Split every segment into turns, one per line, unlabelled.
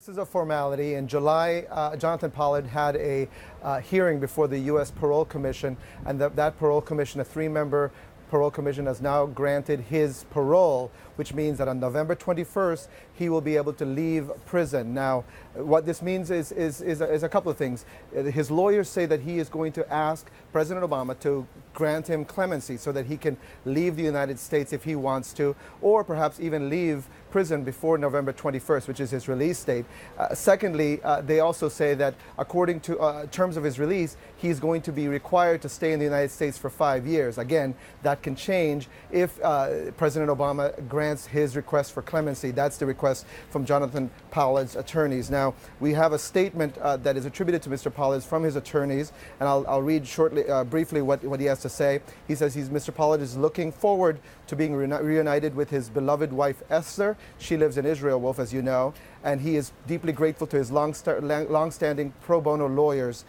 This is a formality. In July, Jonathan Pollard had a hearing before the U.S. Parole Commission, and that Parole Commission, a three-member Parole Commission, has now granted his parole, which means that on November 21st, he will be able to leave prison. Now, what this means is a couple of things. His lawyers say that he is going to ask President Obama to grant him clemency so that he can leave the United States if he wants to, or perhaps even leave prison before November 21st, which is his release date. Secondly, they also say that according to terms of his release, he's going to be required to stay in the United States for 5 years. Again, that can change if President Obama grants his request for clemency. That's the request from Jonathan Pollard's attorneys. Now, we have a statement that is attributed to Mr. Pollard from his attorneys, and I'll read shortly, briefly what he has to say. He says Mr. Pollard is looking forward to being reunited with his beloved wife Esther. She lives in Israel, Wolf, as you know, and he is deeply grateful to his long-standing pro bono lawyers.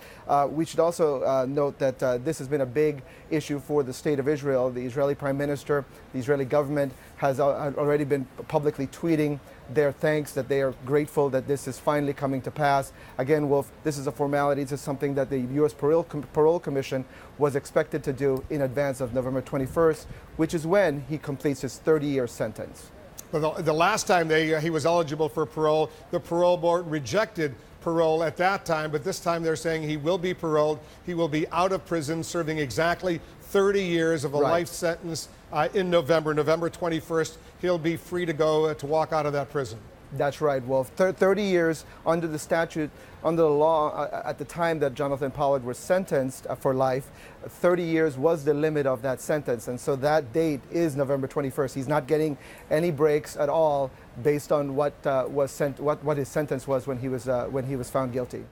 We should also note that this has been a big issue for the state of Israel. The Israeli Prime Minister, the Israeli government has already been publicly tweeting their thanks, that they are grateful that this is finally coming to pass. Again, Wolf, this is a formality. This is something that the U.S. Parole Commission was expected to do in advance of November 21st, which is when he completes his 30-year sentence.
Well, the last time he was eligible for parole, the parole board rejected parole at that time, but this time they're saying he will be paroled. He will be out of prison serving exactly 30 years of a life sentence in November 21st. He'll be free to go to walk out of that prison.
That's right, Wolf. 30 years under the statute, under the law, at the time that Jonathan Pollard was sentenced for life, 30 years was the limit of that sentence. And so that date is November 21st. He's not getting any breaks at all based on what his sentence was when he was found guilty.